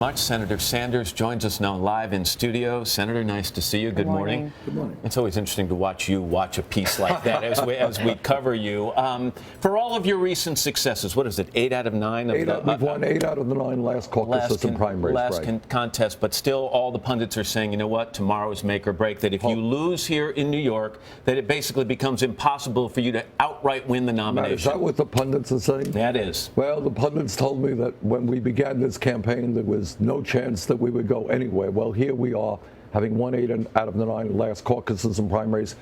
Much. Senator Sanders joins us now live in studio. Senator, nice to see you. Good morning. Good morning. It's always interesting to watch you watch a piece like that as we cover you. For all of your recent successes, what is it, 8 out of 9? We've won 8 out of the 9 last caucuses and primaries. Contest, but still all the pundits are saying, you know what, tomorrow is make or break, that if you lose here in New York, that it basically becomes impossible for you to outright win the nomination. Is that what the pundits are saying? That is. Well, the pundits told me that when we began this campaign, there was no chance that we would go anywhere. Well, here we are, having won 8 out of the 9 last caucuses and primaries,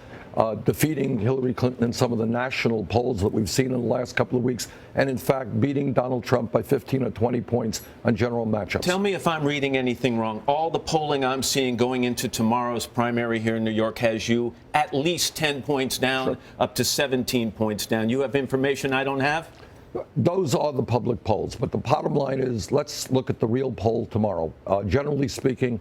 defeating Hillary Clinton in some of the national polls that we've seen in the last couple of weeks, and in fact beating Donald Trump by 15 or 20 points on general matchups. Tell me if I'm reading anything wrong. All the polling I'm seeing going into tomorrow's primary here in New York has you at least 10 points down, up to 17 points down. You have information I don't have? Those are the public polls, but the bottom line is, let's look at the real poll tomorrow. Generally speaking,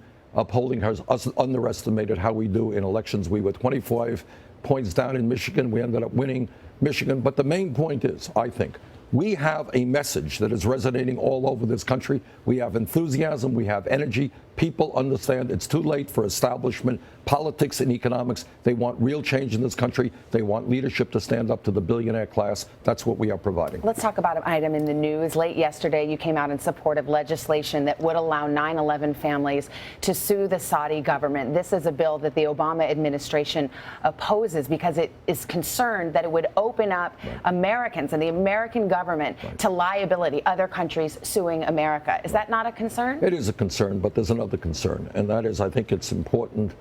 polling has underestimated how we do in elections. We were 25 points down in Michigan. We ended up winning Michigan. But the main point is, I think, we have a message that is resonating all over this country. We have enthusiasm. We have energy. People understand it's too late for establishment, politics, and economics. They want real change in this country. They want leadership to stand up to the billionaire class. That's what we are providing. Let's talk about an item in the news. Late yesterday, you came out in support of legislation that would allow 9/11 families to sue the Saudi government. This is a bill that the Obama administration opposes because it is concerned that it would open up Americans and the American government to liability, other countries suing America. Is that not a concern? It is a concern, but there's another concern, and that is, I think it's important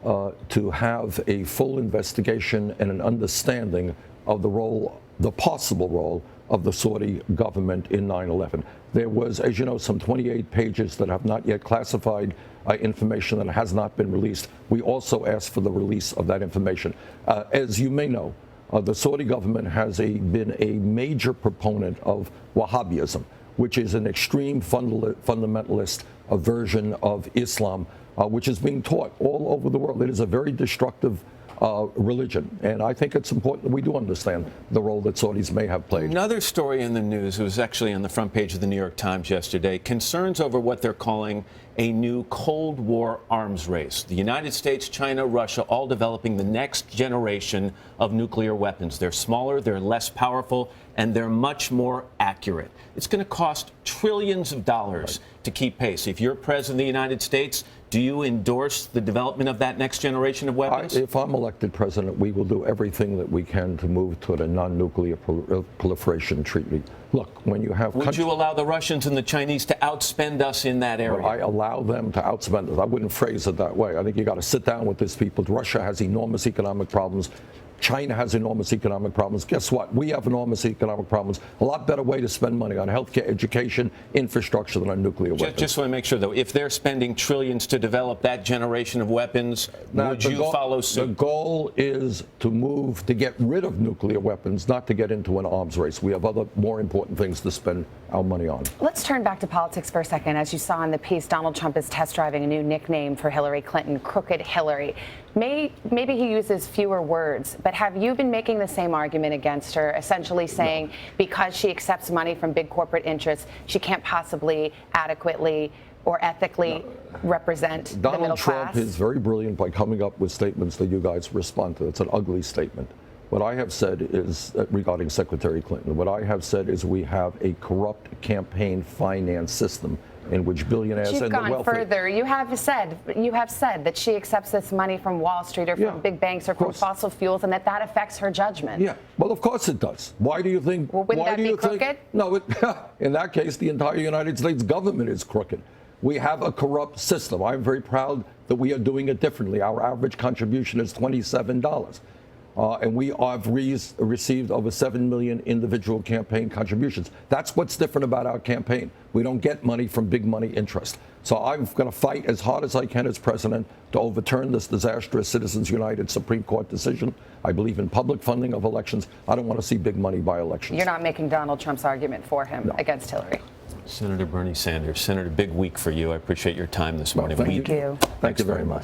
to have a full investigation and an understanding of the possible role of the Saudi government in 9/11. There was, as you know, some 28 pages that have not yet classified information that has not been released. We also asked for the release of that information. As you may know, the Saudi government has been a major proponent of Wahhabism, which is an extreme fundamentalist version of Islam, which is being taught all over the world. It is a very destructive religion, and I think it's important that we do understand the role that Saudis may have played. Another story in the news, it was actually on the front page of the New York Times yesterday, concerns over what they're calling a new Cold War arms race. The United States, China, Russia, all developing the next generation of nuclear weapons. They're smaller, they're less powerful, and they're much more accurate. It's going to cost trillions of dollars to keep pace. If you're president of the United States, do you endorse the development of that next generation of weapons? If I'm elected president, we will do everything that we can to move toward a non-nuclear proliferation treaty. Look, when you have... Would you allow the Russians and the Chinese to outspend us in that area? I allow them to outspend us. I wouldn't phrase it that way. I think you got to sit down with these people. Russia has enormous economic problems. China has enormous economic problems. Guess what? We have enormous economic problems. A lot better way to spend money on healthcare, education, infrastructure than on nuclear weapons. Just want to make sure, though, if they're spending trillions to develop that generation of weapons, would you follow suit? The goal is to get rid of nuclear weapons, not to get into an arms race. We have other more important things to spend our money on. Let's turn back to politics for a second. As you saw in the piece, Donald Trump is test driving a new nickname for Hillary Clinton, Crooked Hillary. Maybe he uses fewer words, but have you been making the same argument against her, essentially saying because she accepts money from big corporate interests, she can't possibly adequately or ethically represent the middle class? Donald Trump is very brilliant by coming up with statements that you guys respond to. It's an ugly statement. What I have said is, regarding Secretary Clinton, what I have said is we have a corrupt campaign finance system in which billionaires and the wealthy... You've gone further. You have said that she accepts this money from Wall Street or from big banks or from fossil fuels, and that affects her judgment. Yeah, well, of course it does. Why do you think... Well, wouldn't that be crooked? No, in that case, the entire United States government is crooked. We have a corrupt system. I'm very proud that we are doing it differently. Our average contribution is $27. And we have received over 7 million individual campaign contributions. That's what's different about our campaign. We don't get money from big money interest. So I'm going to fight as hard as I can as president to overturn this disastrous Citizens United Supreme Court decision. I believe in public funding of elections. I don't want to see big money by elections. You're not making Donald Trump's argument for him against Hillary. Senator Bernie Sanders. Senator, big week for you. I appreciate your time this morning. Thank you. Thank you very much.